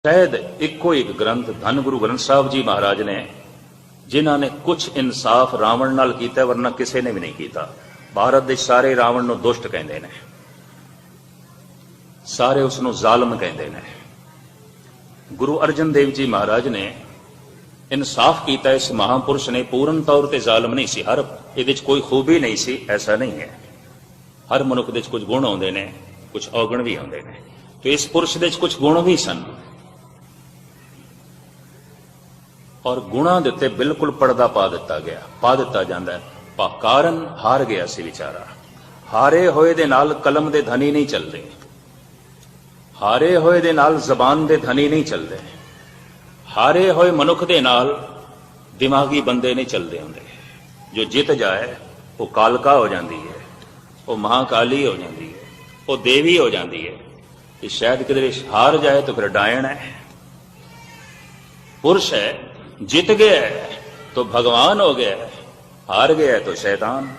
शायद इको एक ग्रंथ धन गुरु ग्रंथ साहब जी महाराज ने जिन्हों ने कुछ इंसाफ रावण नाल कीता, वरना किसी ने भी नहीं किया। भारत के सारे रावण नूं दुष्ट कहते हैं, सारे उसनूं जालम कहते हैं। गुरु अर्जन देव जी महाराज ने इंसाफ किया। इस महापुरुष ने पूर्ण तौर पर जालम नहीं सी, हर ये कोई खूबी नहीं सी, ऐसा नहीं है। हर मनुख दे कुछ गुण आउंदे ने, कुछ अवगुण भी आउंदे ने। तो इस पुरुष दे कुछ गुण भी सन और गुणा दे उत्ते बिल्कुल पर्दा पा दिता जांदा है। कारण हार गया सी बेचारा। हारे होए दे नाल कलम दे धनी नहीं चलते, हारे होए दे नाल जबान दे धनी नहीं चलते, हारे होए मनुख दे नाल दिमागी बंदे नहीं चलते होंदे। जो जित जाए वो कालका हो जाती है, वो महाकाली हो जाती है, वो देवी हो जाती है। कि शायद किधरे हार जाए तो फिर डायन है। पुरुष है, जित गया है तो भगवान हो गया है, हार गया है तो शैतान।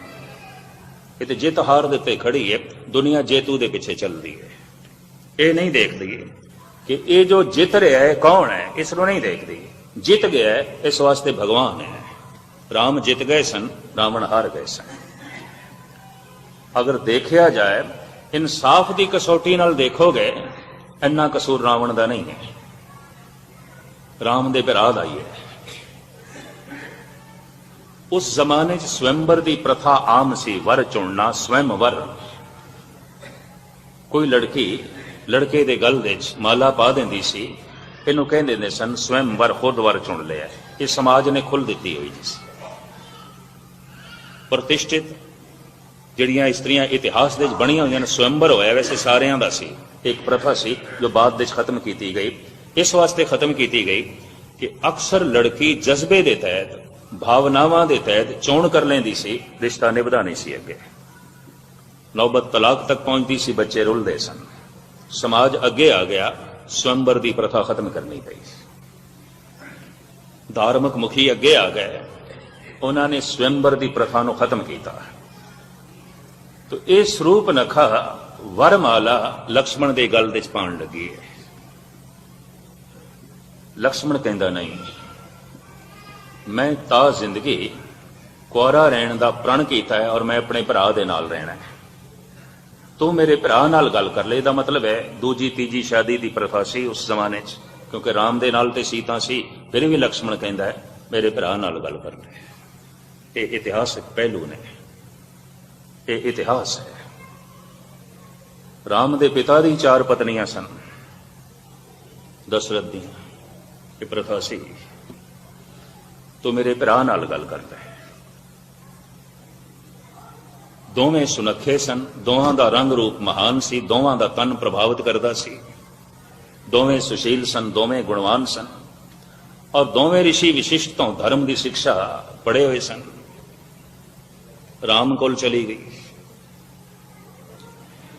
ये तो जित हार देते खड़ी है, दुनिया जेतू दे पीछे चल रही है। ये नहीं देखती कि ये जो जित रहा है कौन है, इसको नहीं देखती। जित गया है इस वास्ते भगवान है। राम जित गए सन, रावण हार गए सन। अगर देखा जाए इंसाफ की कसौटी नाल देखोगे, इन्ना कसूर रावण का नहीं है, राम दे भरा दा ही है। उस जमाने च स्वयंवर की प्रथा आम सी, वर चुनना, स्वयंवर। कोई लड़की लड़के दे गल दे माला पा देंदी सी, इनू कहंदे सन स्वयंवर, खुद वर चुन लिया। ये समाज ने खुल दी हुई जिस प्रतिष्ठित जिहड़ियां स्त्रियां इतिहास दे बणियां हुई स्वयंवर होया। वैसे सारियां दा सी, एक प्रथा सी जो बाद दे खत्म की गई। इस वास्ते खत्म की गई कि अक्सर लड़की जज्बे के तहत, भावनावां के तहत चोण कर लेंदी सी, रिश्ता निभदा नहीं सी। अगे नौबत तलाक तक पहुंचती सी, बच्चे रुलदे सन। समाज अगे आ गया, स्वयंवर की प्रथा खत्म करनी पई। धार्मिक मुखी अगे आ गए, उन्होंने स्वयंवर की प्रथा को खत्म किया। तो यह स्वरूप नखा वरमाला लक्ष्मण के गल विच पाउण लगी है। लक्ष्मण कहता नहीं, मैं ता जिंदगी कुआरा रहने का प्रण किया है और मैं अपने भरा दे नाल रहना है। तू मेरे भरा नाल गल कर ले। दा मतलब है दूजी तीजी शादी की प्रथा सी उस जमाने च, क्योंकि राम दे नाल ते सीता सी। फिर भी लक्ष्मण कहता है मेरे भरा नाल गल कर ले। ये इतिहासक पहलू ने, ये इतिहास है। राम दे पिता दी 4 पत्नियां सन, दशरथ दी ये प्रथा सी। तो मेरे भरा नाल गल करता है। दोवें सुनखे सन, दोवां दा रंग रूप महान सी, दोवां दा तन प्रभावित करता सी। दोवें सुशील सन, दोवें गुणवान सन और दोवें ऋषि विशिष्ट तो धर्म की शिक्षा पढ़े हुए सन। राम कोल चली गई।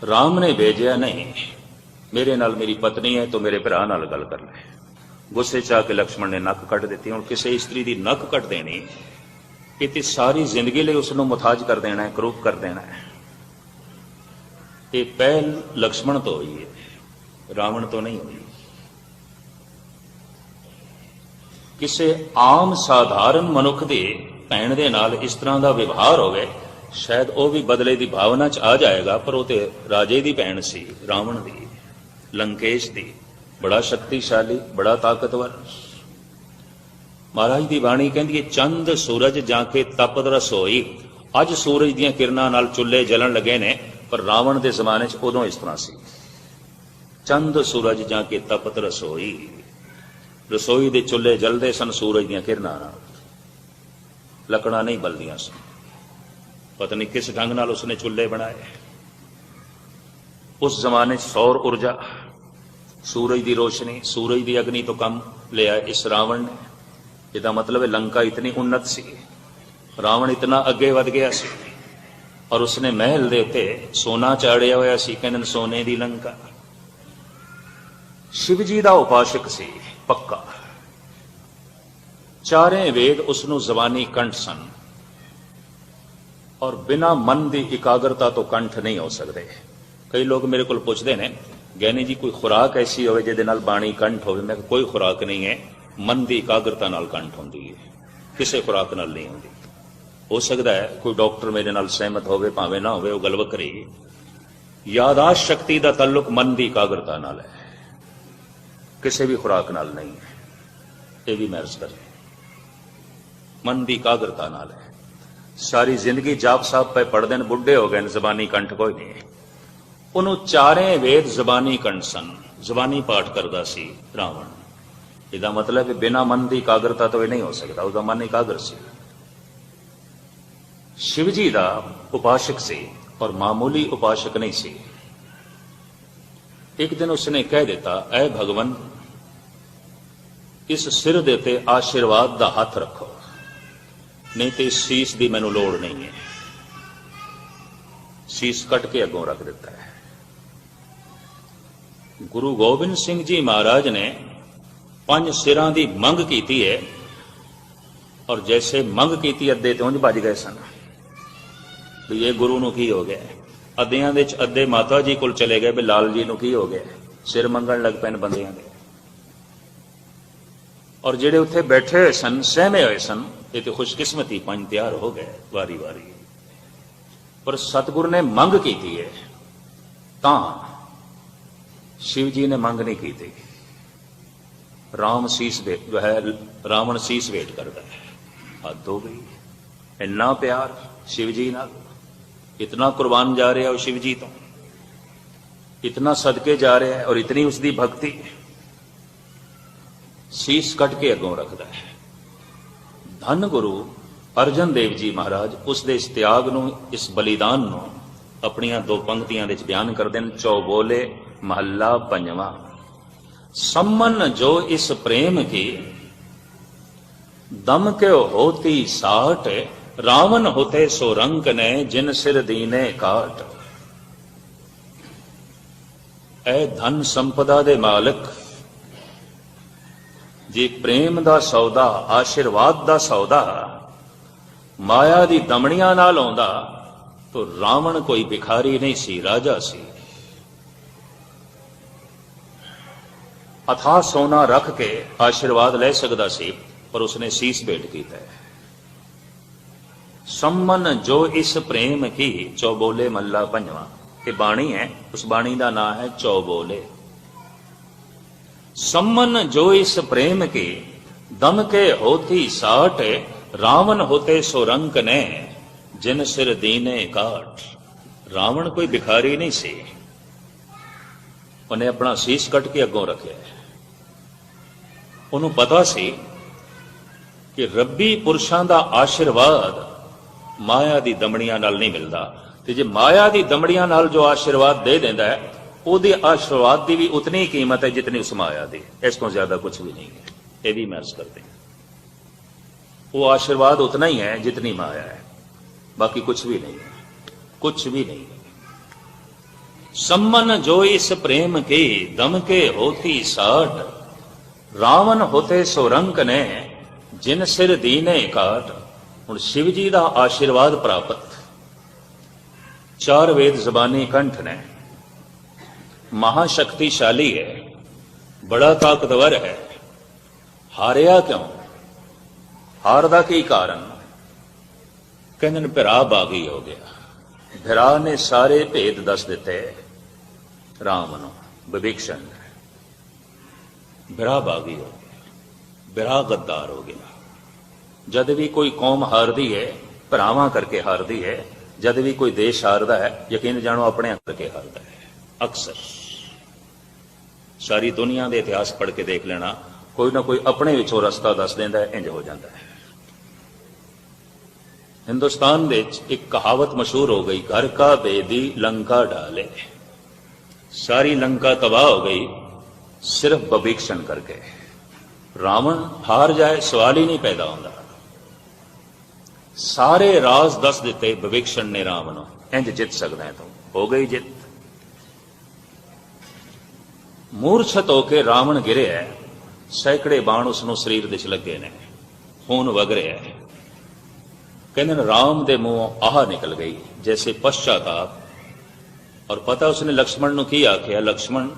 राम ने भेजा नहीं, मेरे नाल मेरी पत्नी है तो मेरे भरा नाल गल कर ले। गुस्से च आके लक्ष्मण ने नक कट दी। हुण किसी स्त्री की नक कट देनी, ये सारी जिंदगी लिए उसनों मुथाज कर देना है, करूप कर देना है। ये पहल लक्ष्मण तो हुई है, रावण तो नहीं हुई। किसी आम साधारण मनुख के भैन दे नाल इस तरह का व्यवहार होवे, शायद वह भी बदले की भावना च आ जाएगा। पर वो तो राजे की भैन सी, रावण की, लंकेश की, बड़ा शक्तिशाली, बड़ा ताकतवर। महाराज की बाणी कहती है, चंद सूरज जाके तपद रसोई। अज सूरज दी किरणां नाल चुल्हे जलन लगे ने, पर रावण के जमाने च उदों इस तरह सी। चंद सूरज जाके तपद रसोई, रसोई दे चुल्हे जलते सन सूरज दी किरणां नाल, लकड़ां नहीं बलदियां सन। पता नहीं किस ढंग नाल उसने चुल्हे बनाए। उस जमाने सौर ऊर्जा, सूरज की रोशनी, सूरज की अग्नि तो कम लिया इस रावण ने। इसका मतलब है लंका इतनी उन्नत सी, रावण इतना अगे वध गया सी। और उसने महल दे उत्ते सोना चाड़िया होया सी, कहने सोने की लंका। शिव जी का उपासक सी पक्का। चारे वेद उसनों जबानी कंठ सन और बिना मन की इकाग्रता तो कंठ नहीं हो सकते। कई लोग मेरे को पूछते हैं गैनी जी कोई खुराक ऐसी होवे जिहदे नाल बाणी कंठ होवे? मैं कोई खुराक नहीं है, मन की एकाग्रता नाल कंठ होंदी है, किसी खुराक नाल नहीं होंदी। हो सकता है कोई डॉक्टर मेरे नाल सहमत होवे, भावें ना होवे, वो गल वखरी। यादाश्त शक्ति का ताल्लुक मन की एकाग्रता नाल है, किसी भी खुराक नाल नहीं है। ये भी महर्ज कर मन की एकाग्रता नाल है। सारी जिंदगी जाप साहब पे पढ़ते हैं, बुढ़े हो गए, जबानी कंठ कोई नहीं। उन्होंने चारे वेद जबानी कंठ सन, जबानी पाठ करता सी रावण। इसका मतलब है बिना मन की एकाग्रता तो यह नहीं हो सकता, उसका मन एकाग्र से। शिव जी का उपासक से और मामूली उपासक नहीं सी। एक दिन उसने कह दिता, ऐ भगवन, इस सिर दे ते आशीर्वाद का हाथ रखो, नहीं तो इस शीश की मैनू लोड़ नहीं है। शीश कट के अगों रख दिता है। गुरु गोबिंद सिंह जी महाराज ने 5 सिरां की मंग की है, और जैसे मंग की अद्धे तो उंज भज गए सन भी ये गुरु नूं की हो गया। अद्धियां दे अद्धे माता जी कोल चले गए भी लाल जी नूं की हो गया, सिर मंगण लग पैन बंदियां दे। और जेड़े उत्थे बैठे हुए सन, सहमे हुए सन, ये तो खुशकिस्मती 5 तैयार हो गए वारी वारी। पर सतगुरु ने मंग की है, तां शिव जी ने मंग नहीं की। राम शीस वेट जो है, रावण शीस वेट करता है। हद हो गई, इन्ना प्यार शिव जी नाल, इतना कुर्बान जा रहा है शिव जी तो, इतना सदके जा रहा है और इतनी उसकी भक्ति। शीस कट के अगों रखता है। धन गुरु अर्जन देव जी महाराज उसके इस त्याग नूं, इस बलिदान नूं अपनियां 2 पंक्तियां दे बयान करते हैं। चौबोले महला 5वां, सम्मन जो इस प्रेम की, दम के होती साठ, रावण होते सो रंक ने, जिन सिर दीने काट। ऐ धन संपदा दे मालिक, जे प्रेम दा सौदा, आशीर्वाद दा सौदा माया दी दमड़ियां नाल आउंदा, तो रावण कोई भिखारी नहीं सी, राजा सी। अथाह सोना रख के आशीर्वाद ले सकता सी, पर उसने शीस भेंट किया है। सम्मन जो इस प्रेम की, चौबोले मल्ला 5वां, ये बाणी है, उस बाणी का नाम है चौबोले। सम्मन जो इस प्रेम की, दम के होती साठ, रावण होते सो रंक ने, जिन सिर दीने काट। रावण कोई भिखारी नहीं सी, उन्हें अपना शीश कट के अगों रखे। उन्होंने पता सी कि रब्बी पुरुषों का आशीर्वाद माया की दमड़ियां नाल नहीं मिलता। तो जे माया की दमड़ियां नाल जो आशीर्वाद दे देता है, उसके आशीर्वाद की भी उतनी ही कीमत है जितनी उस माया की, इस तो ज्यादा कुछ भी नहीं है। ये भी महर्ज करते हैं, वो आशीर्वाद उतना ही है जितनी माया है, बाकी कुछ भी नहीं है, कुछ भी नहीं है। सम्मन जो इस प्रेम के, दम के होती साठ, रावण होते सो रंक ने, जिन सिर दीने काट। हुण शिव जी का आशीर्वाद प्राप्त, 4 वेद जबानी कंठ ने, महाशक्तिशाली है, बड़ा ताकतवर है। हारिया क्यों? हारदा की कारण? कहने भिरा बागी हो गया। भिरा ने सारे भेद दस दिते राम नूं, विभीषण। भिरा बागी हो गया, भिरा गद्दार हो गया। जद भी कोई कौम हारदी है, भरावां करके हारदी है। जद भी कोई देश हारदा है, यकीन जानो अपने करके हारदा है। अक्सर सारी दुनिया के इतिहास पढ़ के देख लेना, कोई ना कोई अपने विचों रस्ता दस देंदा है, इंज हो जाता है। हिंदुस्तान में एक कहावत मशहूर हो गई, घर का बेदी लंका डाले। सारी लंका तबाह हो गई सिर्फ विभीषण करके। रावण हार जाए सवाल ही नहीं पैदा होता। सारे राज दस दिते विभीषण ने रावण, इंज जित सकता है तो हो गई जित। मूर्छत होके रावण गिरे है, सैकड़े बाण उसनों शरीर विच लगे ने, खून वग रहा है। कहते राम दे मुंहों आह निकल गई जैसे पश्चाताप, और पता उसने लक्ष्मण नूं की आख्या, लक्ष्मण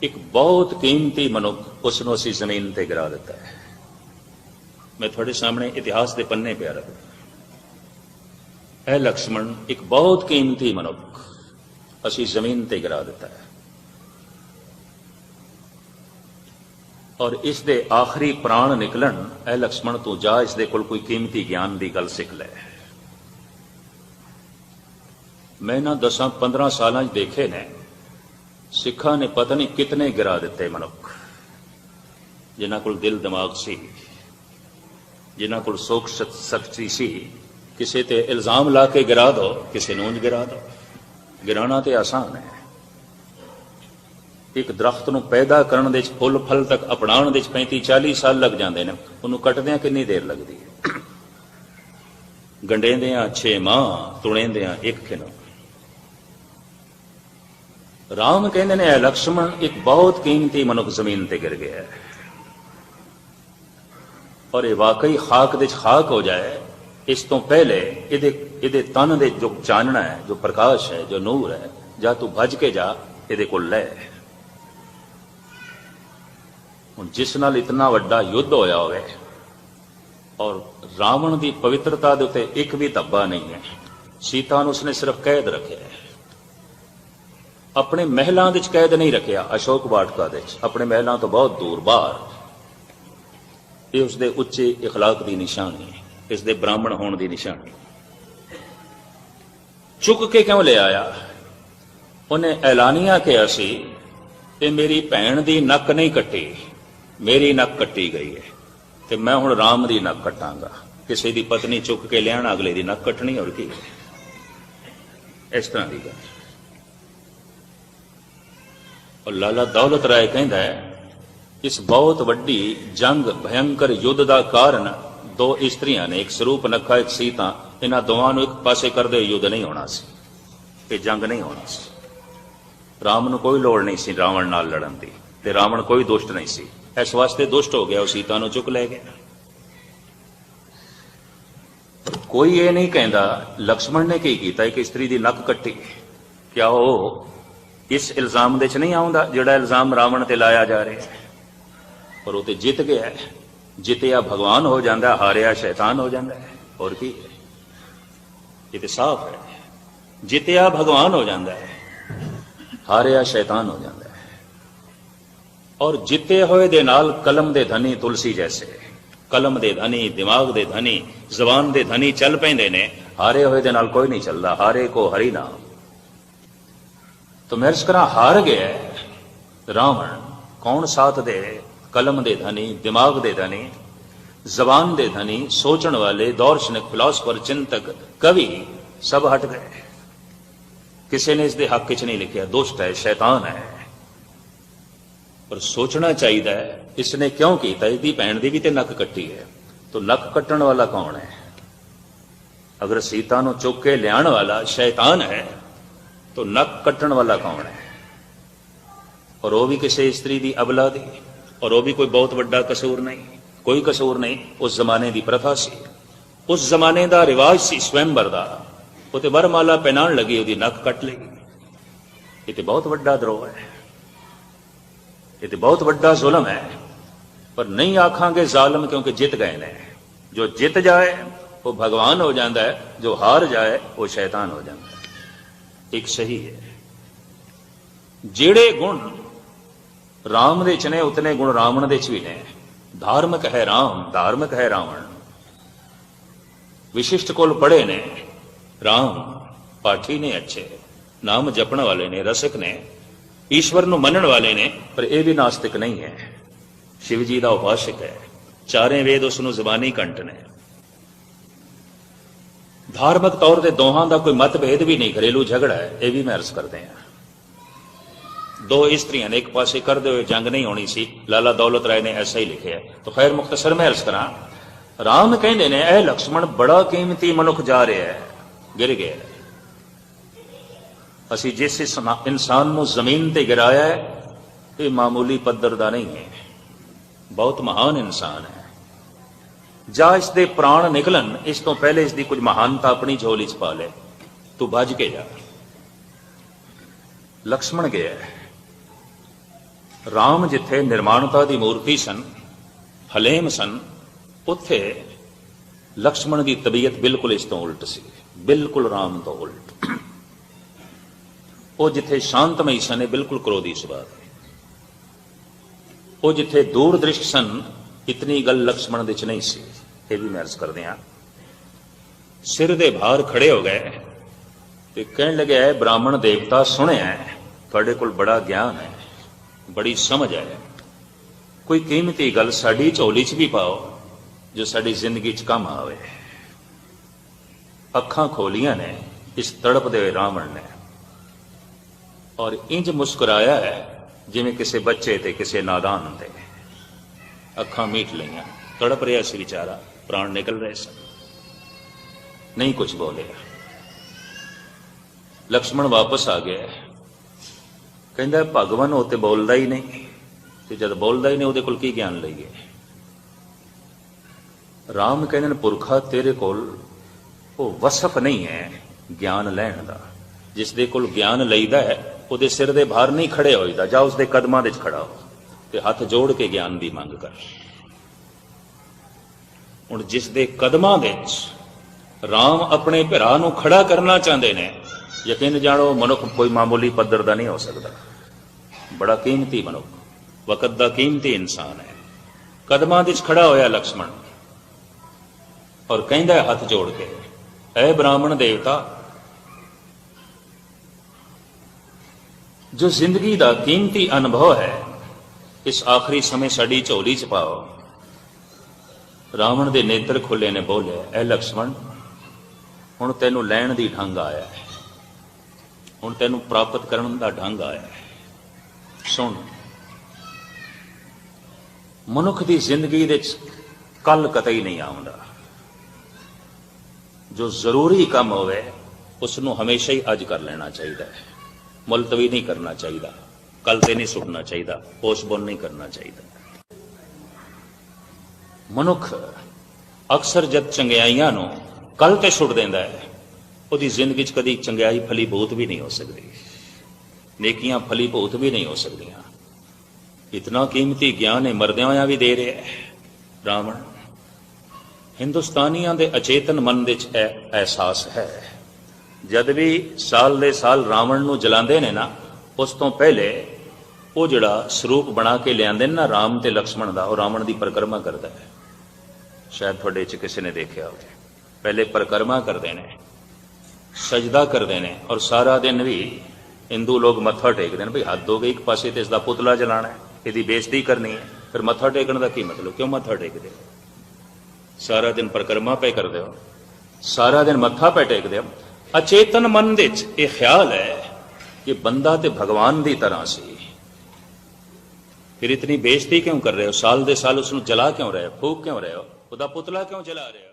एक बहुत कीमती मनुख उसनों असीं जमीन ते गिरा दिता है। मैं थोड़े सामने इतिहास के पन्ने पे रखदा, ऐ लक्ष्मण एक बहुत कीमती मनुख असीं जमीन ते गिरा दिता है, और इस दे आखिरी प्राण निकलन, ऐ लक्ष्मण तू जा इस दे कोल कोई कीमती ज्ञान की गल सिख लै। मैं ना 10-15 साल देखे ने सिखा ने पता नहीं कितने गिरा दिते मनुख, जिन्हां कोल दिल दिमाग सी, जिन्हां कोल सोच शक्ति सी। किसी ते इल्जाम ला के गिरा दो, किसी नूं गिरा दो। गिराना तो आसान है। एक दरख्त नूं पैदा करने दे फुल फल तक अपनाने दे 35-40 साल लग जाते हैं, उन्होंने कटद्या कितनी देर लगती है। गंडेंदियां 6 माह, तुणेंदियां 1 खिनो। राम कहते ने लक्ष्मण एक बहुत कीमती मनुख जमीन ते गिर गया है, और ये वाकई खाक दे खाक हो जाए इस तो पहले इहदे तन दे जो चानना है, जो प्रकाश है, जो नूर है, जा तू भज के जा इहदे कोल लै। हुण जिस नाल इतना वड्डा युद्ध होया होवे और रावण की पवित्रता दे उत्ते एक भी धब्बा नहीं है, सीता नूं उसने सिर्फ कैद रखे है, अपने महलों दे कैद नहीं रखिया, अशोक वाटिका दे अपने महलों तो बहुत दूर बाहर। ये उसके उच्चे इखलाक की निशानी, इसके ब्राह्मण होने की निशानी। चुक के क्यों ले आया? उन्हें ऐलानिया किया सी कि मेरी भैन की नक नहीं कट्टी, मेरी नक कट्टी गई है, तो मैं हुण राम की नक कटांगा। किसी की पत्नी चुक के लियाना, अगले की नक कटनी, और की इस तरह की गल। और लाला दौलत राय कहता है इस बहुत वड्डी जंग भयंकर युद्ध का कारण 2 इस्त्रियां ने, एक स्वरूप नखा एक सीता, इन्हां दोवां नूं एक पासे करदे युद्ध नहीं होना सी, ये जंग नहीं होना सी। राम नूं कोई लोड़ नहीं सी रावण नाल लड़न दी, ते रावण कोई दुष्ट नहीं सी, इस वास्ते दुष्ट हो गया, सीता नूं चुक ले गया। कोई ये नहीं कहता लक्ष्मण ने की कीता, एक स्त्री दी नक कट्टी, क्या वो इस इल्जाम दे च नहीं आउंदा जिहड़ा इल्जाम रावण ते लाया जा रहा है? पर वो तो जित गया है, जितया भगवान हो जाता, हारिया शैतान हो जाता है, और की है? ये तो साफ है, जितया भगवान हो जाता है, हारिया शैतान हो जाता है। और जिते होए दे नाल कलम दे धनी तुलसी जैसे, कलम दे धनी, दिमाग दे धनी, जबान दे धनी चल पैंदे ने, हारे होए दे नाल कोई नहीं चलता, हारे को हरि नाम। तो मैं अर्ज करा हार गया रावण, कौन साथ दे? कलम दे धनी, दिमाग दे धनी, जबान दे धनी, सोचण वाले, दार्शनिक, फिलोसफर, चिंतक, कवि सब हट गए। किसी ने इसके हक च नहीं लिखा दुष्ट है, शैतान है। पर सोचना चाहिए इसने क्यों किया? इसकी भैन की भी तो नक कट्टी है, तो नक कट्टण वाला कौन है? अगर सीता नूं चुक के लियाण वाला शैतान है, तो नक कट्टण वाला कौन है? और वो भी किसी स्त्री की अबला दी, और वो भी कोई बहुत बड़ा कसूर नहीं, कोई कसूर नहीं। उस जमाने की प्रथा सी, उस जमाने का रिवाज सी स्वयंवर का, वो तो वरमाला पहनाण लगी, उसकी नक कट लेगी। ये तो बहुत बड़ा द्रोह है, ये तो बहुत बड़ा जुल्म है। पर नहीं आखांगे जालिम, क्योंकि जित गए ने। जो जित जाए वो भगवान हो जाता है, जो हार जाए वो शैतान हो जाता है। एक सही है, जेड़े गुण राम दे च ने उतने गुण रावण दे च भी ने। धार्मिक है राम, धार्मिक है रावण। विशिष्ट कोल पढ़े ने राम, पाठी ने अच्छे, नाम जपण वाले ने, रसिक ने, ईश्वर नूं मनण वाले ने, पर यह भी नास्तिक नहीं है। शिव जी का उपासक है, चारे वेद उसनूं जबानी कंठ ने। धार्मिक तौर पर दोहां का कोई मतभेद भी नहीं, घरेलू झगड़ा है, यह भी मैं अर्ज करते हैं। 2 इस्त्रियां ने एक पासे करते हुए जंग नहीं होनी सी, लाला दौलत राय ने ऐसा ही लिखे है। तो खैर मुख्तसर मैं अर्ज करा, राम कहते ने ऐ लक्ष्मण बड़ा कीमती मनुख जा रहा है, गिर गया। असी जिस इंसान को जमीन ते गिराया है, ये मामूली पद्धर का नहीं है, बहुत महान इंसान है। जा इसके प्राण निकलन, इस तो पहले इसकी कुछ महानता अपनी झोली च पा ले, तू भज के जा। लक्ष्मण गया। राम जिथे निर्माणता की मूर्ति सन, हलेम सन, उत्थे लक्ष्मण की तबीयत बिल्कुल इस तो उल्ट सी, बिल्कुल राम तो उल्ट। वो जिथे शांतमई सन, बिल्कुल क्रोधी सुभाव। वो जिथे दूरदृष्ट सन, इतनी गल लक्ष्मण दे च नहीं सी। ये भी मैं अर्ज कर दिया। सिर दे भार खड़े हो गए ते कहन लगे, है ब्राह्मण देवता सुने है, तुहाडे कोल बड़ा ज्ञान है, बड़ी समझ है, कोई कीमती गल साडी झोली च भी पाओ जो साडी जिंदगी च काम आवे। अखां खोलियां ने इस तड़प दे रावण ने, और इंज मुस्कुराया है जिवें किसी बच्चे ते किसी नादान ते। अखां मीट लईयां, तड़प रहा सी बेचारा, प्राण निकल रहे सन, नहीं कुछ बोले। लक्ष्मण वापस आ गया, कहंदा भगवान वो तो बोलता ही नहीं, तो जब बोलता ही नहीं उहदे कोल की ज्ञान लईए। राम कहंदे पुरखा तेरे कोल वो वसफ नहीं है ज्ञान लैण दा, जिस दे कोल ज्ञान लईदा है उहदे सिर दे भार नहीं खड़े होईदा, जा उसदे कदमां दे खड़ा हो ते हथ जोड़ के ज्ञान दी मंग कर। हुण जिस दे कदमां दे राम अपने भरा नूं खड़ा करना चाहते ने, यकीन जानो मनुख कोई मामूली पद्धर का नहीं हो सकता, बड़ा कीमती मनुख, वकत का कीमती इंसान है। कदमां दे खड़ा होया लक्ष्मण और कहंदा है हथ जोड़ के, ऐ ब्राह्मण देवता, जो जिंदगी का कीमती अनुभव है इस आखिरी समय साडी झोली च पाओ। रावण दे नेत्र खुले ने, बोले, ऐ लक्ष्मण, हुण तैनूं लैण दी ढंग आया है, हुण तैनूं प्राप्त करन दा ढंग आया है। सुन, मनुख की जिंदगी दे कल कतई नहीं आउंदा, जो जरूरी काम होवे उसनूं हमेशा ही अज कर लेना चाहिए, मुलतवी नहीं करना चाहिए, कल से नहीं सुटना चाहिए, पोस्टपोन नहीं करना चाहिए। मनुख अक्सर जब चंगियाइयां नूं कल ते सुट देंदा है, उसकी जिंदगी च कदी चंगियाई फलीभूत भी नहीं हो सकती, नेकियां फलीभूत भी नहीं हो सकदियां। इतना कीमती ज्ञान है मरदियां होइयां भी दे रहा है रावण। हिंदुस्तानियों के अचेतन मन दे एहसास है, जद भी साल दे साल रावण नूं जलांदे ने ना, उस तो पहले वो जिहड़ा स्वरूप बना के लियादे ना राम ते लक्ष्मण का, वो रावण की परिक्रमा करता है। शायद थोड़े च किसी ने देखा हो, पहले परिक्रमा करते हैं, सजदा करते हैं, और सारा दिन भी हिंदू लोग मत्था टेकते हैं। भाई हद हो गई, एक पासे तो इसका पुतला जलाना है, इसकी बेइज्जती करनी है, फिर मत्था टेकने का की मतलब, क्यों मत्था टेकते हो? सारा दिन परिक्रमा पे करते हो, सारा दिन मत्था पे टेकते हो। अचेतन मन दे ये ख्याल है कि बंदा तो भगवान की तरह सी, फिर इतनी बेइज्जती क्यों कर रहे हो? साल दे साल उसनूं जला क्यों रहे हो, फूक क्यों रहे हो, उसदा पुतला क्यों जला रहे हो?